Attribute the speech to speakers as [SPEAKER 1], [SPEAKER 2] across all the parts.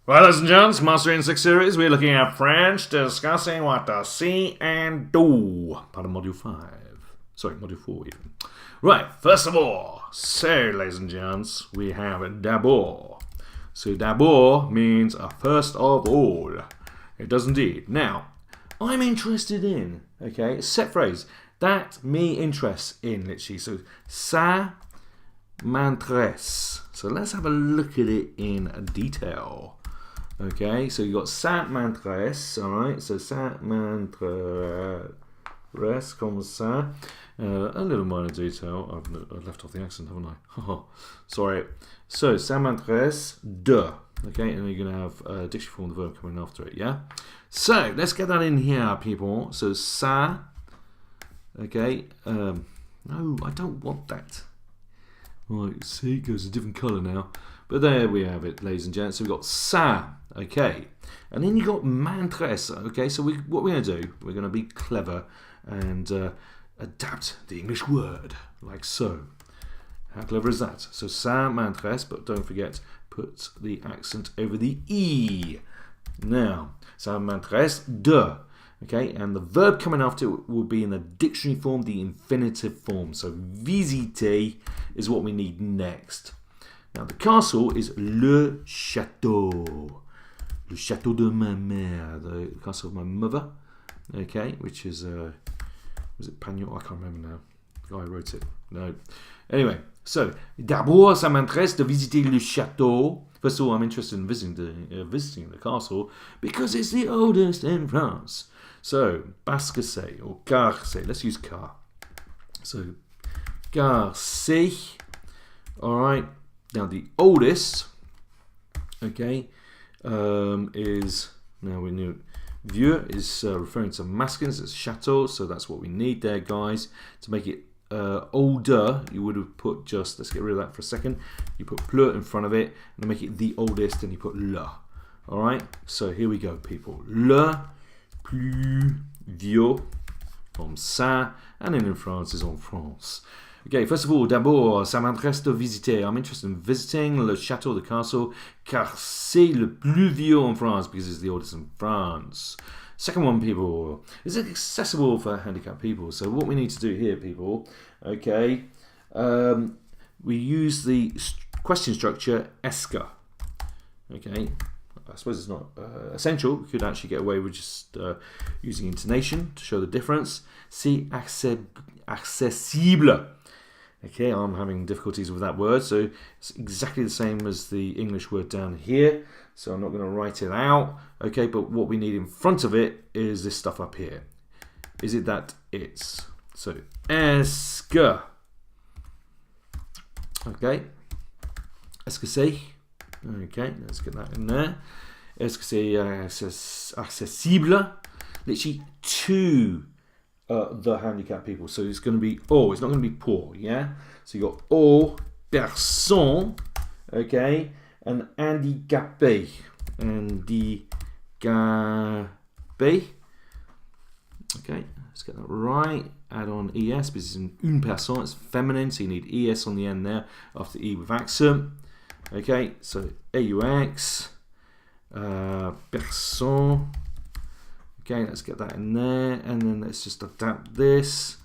[SPEAKER 1] Well, ladies and gents, Master in 6 series, we're looking at French, discussing what to see and do. Part of Module 5. Sorry, Module 4 even. Right, first of all, so, ladies and gents, we have d'abord. So, d'abord means first of all. It does indeed. Now, I'm interested in, okay, set phrase. That me interests in, literally. So, ça m'intéresse. So, let's have a look at it in detail. Okay, so you got ça m'intéresse, alright, so ça m'intéresse, comme ça. A little minor detail, I've left off the accent, haven't I? Sorry. So, ça m'intéresse de, okay, and you're going to have a dictionary form of the verb coming after it, yeah? So, let's get that in here, people. So, ça, okay, no, I don't want that. Right, see, it goes a different colour now. But there we have it, ladies and gents. So we've got ça, okay. And then you've got m'intéresse, okay. So what we're going to do, we're going to be clever and adapt the English word, like so. How clever is that? So ça m'intéresse, but don't forget, put the accent over the E. Now, ça m'intéresse de, okay. And the verb coming after it will be in the dictionary form, the infinitive form. So visiter is what we need next. Now, the castle is le château. Le château de ma mère. The castle of my mother. Okay, which is, was it Pagnon? I can't remember now. The guy who wrote it. No. Anyway, so, d'abord, ça m'intéresse de visiter le château. First of all, I'm interested in visiting the castle because it's the oldest in France. So, parce que c'est, or car c'est. Let's use car. So, car c'est. Alright. Now the oldest, okay, is, now we knew, vieux is referring to masculines, it's chateau, so that's what we need there, guys. To make it older, you would have put just, let's get rid of that for a second, you put plus in front of it, and to make it the oldest, and you put le. Alright, so here we go, people. Le plus vieux, comme ça, and then in France is en France. Okay, first of all, d'abord, ça m'intéresse de visiter. I'm interested in visiting le château, the castle, car c'est le plus vieux en France, because it's the oldest in France. Second one, people, is it accessible for handicapped people? So what we need to do here, people, okay, we use the question structure est-ce. Okay, I suppose it's not essential. We could actually get away with just using intonation to show the difference. C'est accessible. Okay, I'm having difficulties with that word, so it's exactly the same as the English word down here, so I'm not going to write it out, okay, but what we need in front of it is this stuff up here. Is it that it's? So, est-ce que? Okay, est-ce que c'est? Okay, let's get that in there. Est-ce que c'est accessible? Literally to the handicapped people. So it's going to be all, it's not going to be pour, yeah? So you got aux personnes, okay, and handicapé. Handicapé. Okay, let's get that right. Add on es, because it's une personne, it's feminine, so you need es on the end there after e with accent. Okay, so aux, personnes. Okay, let's get that in there, and then let's just adapt this.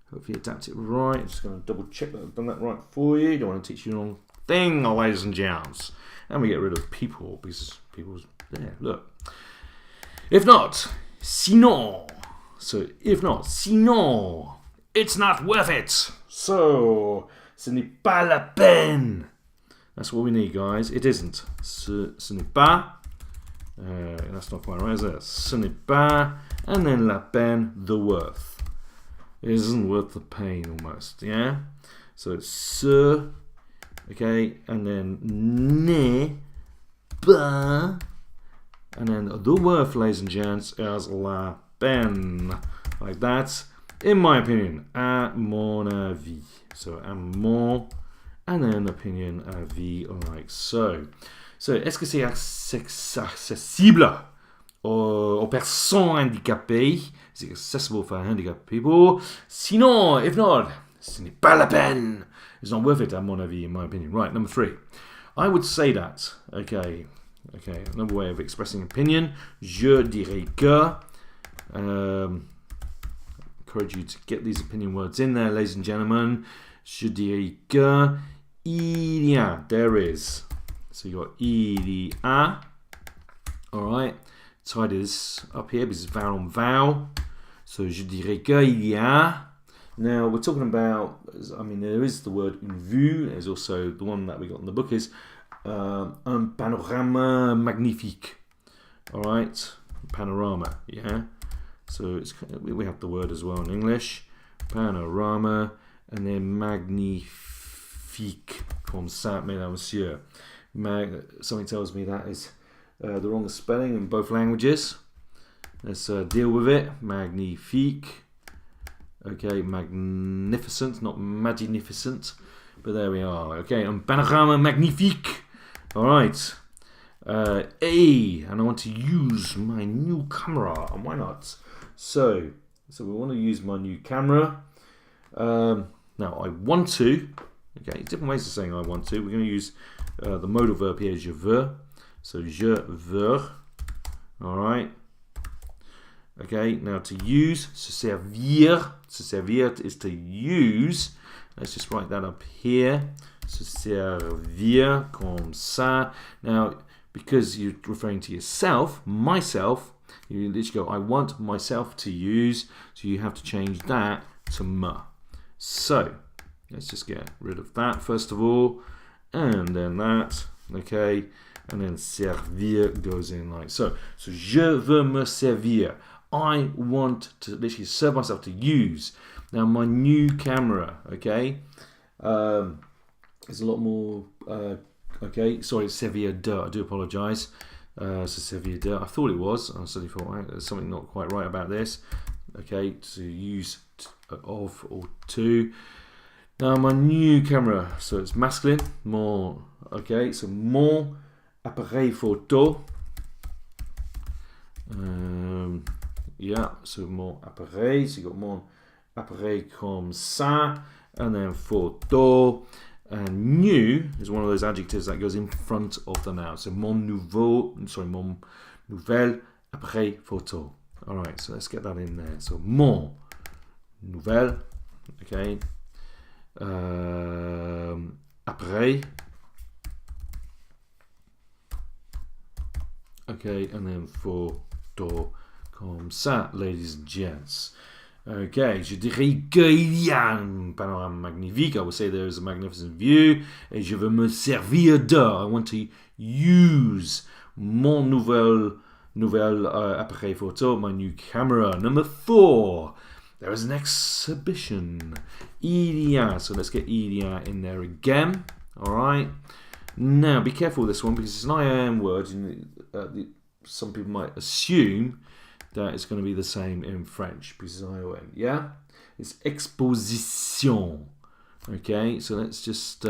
[SPEAKER 1] Hopefully adapt it right. I'm just going to double check that I've done that right for you. Don't want to teach you the wrong thing, ladies and gents. And we get rid of people, because people's there, look. If not, sinon. So, if not, sinon, it's not worth it. So, ce n'est pas la peine. That's what we need, guys. It isn't. Ce n'est pas. That's not quite right, is it? Ce n'est pas, and then la peine, the worth. It isn't worth the pain, almost, yeah? So it's ce, okay, and then n'est pas, and then the worth, ladies and gents, is la peine. Like that, in my opinion, à mon avis. So à mon, and then opinion, avis, like so. So, est-ce que c'est accessible aux personnes handicapées? Is it accessible for handicapped people? Sinon, if not, ce n'est pas la peine. It's not worth it, à mon avis, in my opinion. Right, number 3. I would say that, okay, Okay, another way of expressing opinion. Je dirais que. Encourage you to get these opinion words in there, ladies and gentlemen. Je dirais que il y a, there is. So you got il y a. Alright, tidy this up here because it's vowel on vowel. So je dirais que il y a. Now we're talking about, I mean, there is the word une vue. There's also the one that we got in the book is un panorama magnifique. Alright, panorama, yeah. So it's, we have the word as well in English. Panorama, and then magnifique, comme ça, mesdames, messieurs. Something tells me that is the wrong spelling in both languages. Let's deal with it. Magnifique. Okay, magnificent, not magnificent, but there we are. Okay, un panorama magnifique. All right. And I want to use my new camera, and why not? So we want to use my new camera. Now I want to. Okay, different ways of saying I want to. We're going to use the modal verb here, je veux. So je veux. All right. Okay, now to use, se servir. Se servir is to use. Let's just write that up here. Se servir, comme ça. Now, because you're referring to yourself, myself, you literally go, I want myself to use. So you have to change that to me. So, let's just get rid of that first of all. And then that. Okay. And then servir goes in like so. So, je veux me servir. I want to literally serve myself, to use. Now my new camera, okay, is a lot more, okay, sorry, servir de, I do apologise. So servir de, I thought it was, I suddenly thought there's something not quite right about this. Okay, to use of or to. Now my new camera, so it's masculine, mon, okay, so mon appareil photo. Yeah, so mon appareil, so you got mon appareil comme ça, and then photo, and new is one of those adjectives that goes in front of the noun. So mon nouvel appareil photo. All right, so let's get that in there. So mon nouvel, okay, appareil, okay, and then photo. Comme ça, ladies and gents. Okay, je dirais qu'il y a un panorama magnifique. I would say there is a magnificent view. Et je veux me servir de. I want to use mon nouvel appareil photo, my new camera. Number 4, there is an exhibition. Il y a. So let's get il y a in there again. All right. Now, be careful with this one because it's an IAM word. And some people might assume that it's going to be the same in French because it's ION, yeah? It's exposition. Okay, so let's just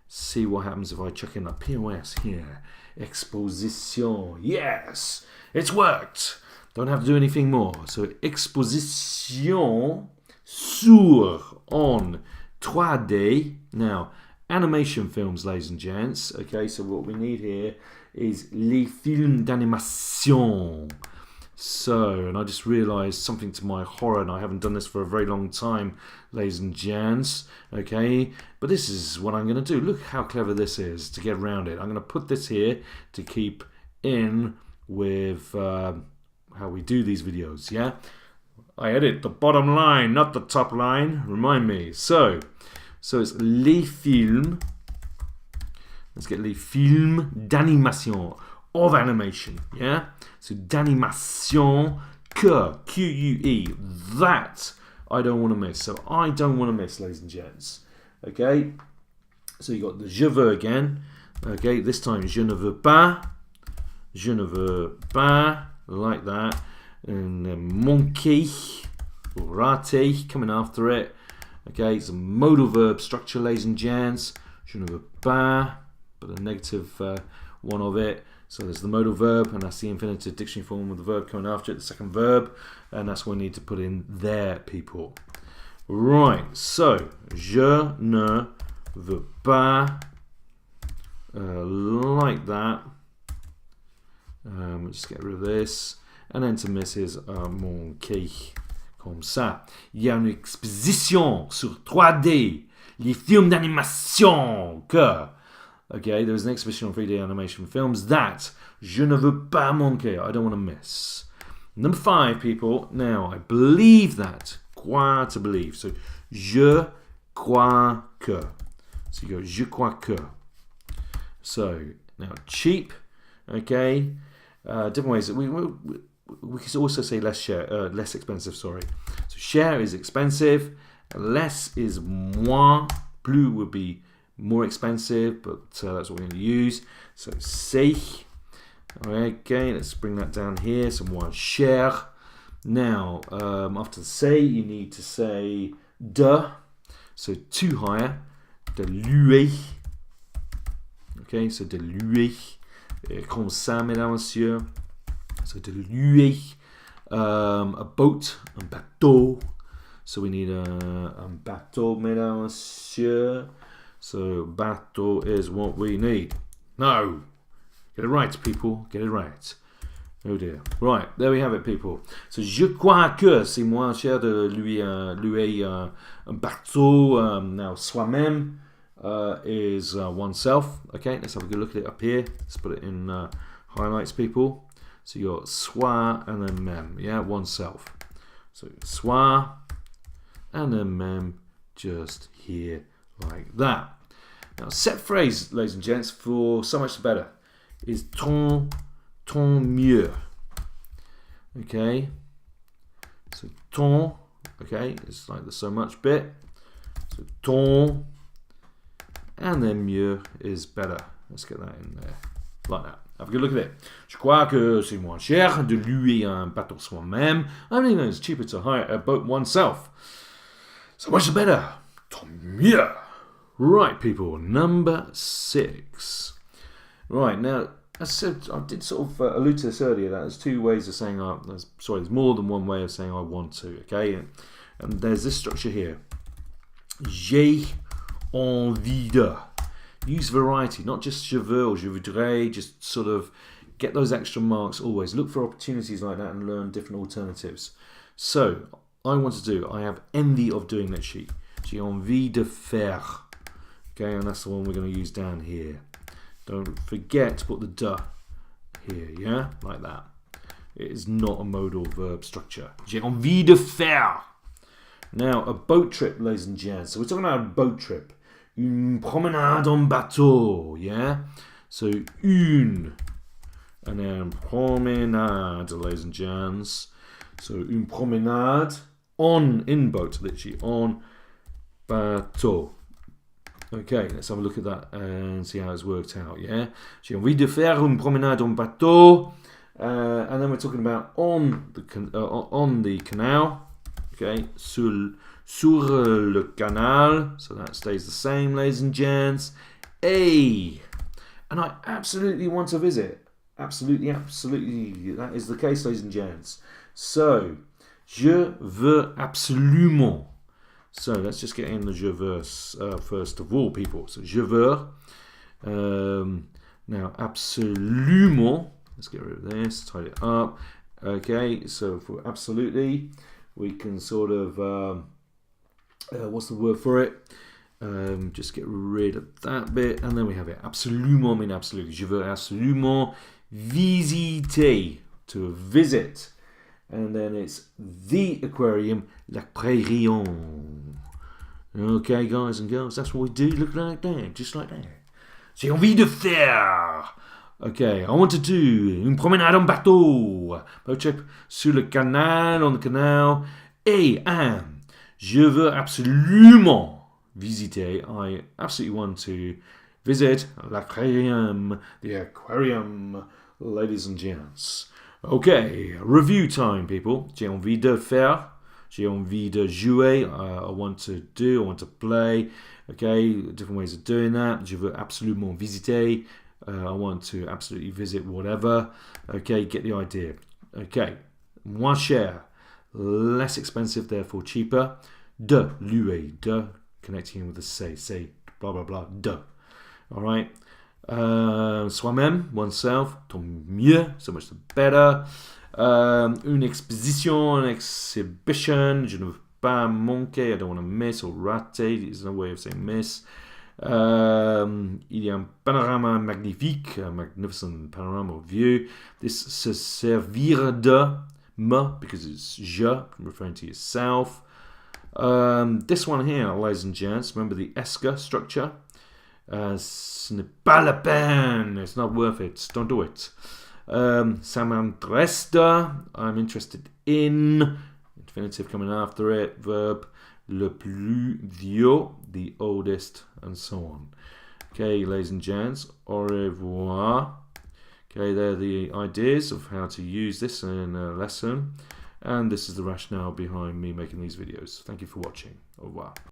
[SPEAKER 1] see what happens if I chuck in a POS here. Exposition, yes! It's worked! Don't have to do anything more. So exposition sur, on, 3D. Now, animation films, ladies and gents. Okay, so what we need here is les films d'animation. So, and I just realised something to my horror, and I haven't done this for a very long time, ladies and gents, okay? But this is what I'm going to do. Look how clever this is to get around it. I'm going to put this here to keep in with how we do these videos, yeah? I edit the bottom line, not the top line, remind me. So it's les films, let's get les films d'animation, of animation, yeah? So d'animation, Q-U-E, that I don't want to miss. So I don't want to miss, ladies and gents. Okay? So you got the je veux again. Okay, this time je ne veux pas, like that. And then manquer, or rater, coming after it. Okay, it's a modal verb structure, ladies and gents. Je ne veux pas, but a negative one of it. So there's the modal verb, and that's the infinitive dictionary form with the verb coming after it, the second verb, and that's what we need to put in there, people. Right, so, je ne veux pas, like that. we'll just get rid of this. And enter Mrs. Monkey. Comme ça. Il y a une exposition sur 3D. Les films d'animation que... Okay, there's an exhibition on 3D animation films that je ne veux pas manquer. I don't want to miss. Number 5, people. Now, I believe that. Croire to believe. So, je crois que. So you go, je crois que. So, now, cheap. Okay. Different ways. We could also say less expensive, sorry. So, cher is expensive. Less is moins. Plus would be more expensive, but that's what we're going to use. So, c'est. Okay, let's bring that down here. So, moins cher. Now, after c'est, you need to say de. So, to hire. De louer. Okay, so de louer. Comme ça, mesdames, messieurs. So, de louer. A boat, un bateau. So, we need a bateau, mesdames, messieurs. So, bateau is what we need. No! Get it right, people. Get it right. Oh dear. Right, there we have it, people. So, je crois que c'est moins cher de louer un bateau. Now, soi-même is oneself. Okay, let's have a good look at it up here. Let's put it in highlights, people. So, you got soi and then même. Yeah, oneself. So, soi and then même just here like that. Now, set phrase, ladies and gents, for so much the better is ton mieux. Okay, so ton, okay, it's like the so much bit. So ton, and then mieux is better. Let's get that in there, like that. Have a good look at it. Je crois que c'est moins cher de louer un bateau soi-même. I mean, it's cheaper to hire a boat oneself. So much the better. Tant mieux. Right, people. Number 6. Right, now, as I said, I did sort of allude to this earlier, that there's two ways of saying, there's more than one way of saying I want to, okay? And there's this structure here. J'ai envie de. Use variety, not just je veux or je voudrais, just sort of get those extra marks always. Look for opportunities like that and learn different alternatives. So, I want to do, I have envy of doing that sheet. J'ai envie de faire. Okay, and that's the one we're going to use down here. Don't forget to put the de here, yeah? Like that. It is not a modal verb structure. J'ai envie de faire. Now, a boat trip, ladies and gents. So we're talking about a boat trip. Une promenade en bateau, yeah? So, une. And then promenade, ladies and gents. So, une promenade in boat, literally, on bateau. Okay, let's have a look at that and see how it's worked out, yeah? J'ai envie de faire une promenade en bateau. And then we're talking about on the canal. Okay, sur le canal. So that stays the same, ladies and gents. And I absolutely want to visit. Absolutely, absolutely. That is the case, ladies and gents. So, je veux absolument. So let's just get in the je veux first of all, people. So je veux. Now absolument. Let's get rid of this. Tidy it up. Okay. So for absolutely, we can sort of what's the word for it? Just get rid of that bit, and then we have it. Absolument mean absolutely. Je veux absolument visiter, to visit. And then it's the aquarium, l'aquarium. Okay, guys and girls, that's what we do. Look like that, just like that. J'ai envie de faire. Okay, I want to do une promenade en bateau. Boat trip sur le canal, on the canal. And je veux absolument visiter. I absolutely want to visit l'aquarium, the aquarium, ladies and gents. Okay, review time, people. J'ai envie de faire. J'ai envie de jouer. I want to do. I want to play. Okay, different ways of doing that. Je veux absolument visiter. I want to absolutely visit whatever. Okay, get the idea. Okay, moins cher. Less expensive, therefore cheaper. De, louer, de. Connecting with the say, blah, blah, blah, de. All right. Soi-même, oneself, tant mieux, so much the better. Une exposition, an exhibition, je ne veux pas manquer, I don't want to miss or rater, there's no way of saying miss. Il y a un panorama magnifique, a magnificent panorama view. This se servir de, me, because it's je, referring to yourself. This one here, ladies and gents, remember the ESCA structure? Ce n'est pas la peine, it's not worth it, don't do it. Ça m'intéresse, I'm interested in, infinitive coming after it, verb, le plus vieux, the oldest, and so on. Okay, ladies and gents, au revoir. Okay, there are the ideas of how to use this in a lesson, and this is the rationale behind me making these videos. Thank you for watching. Au revoir.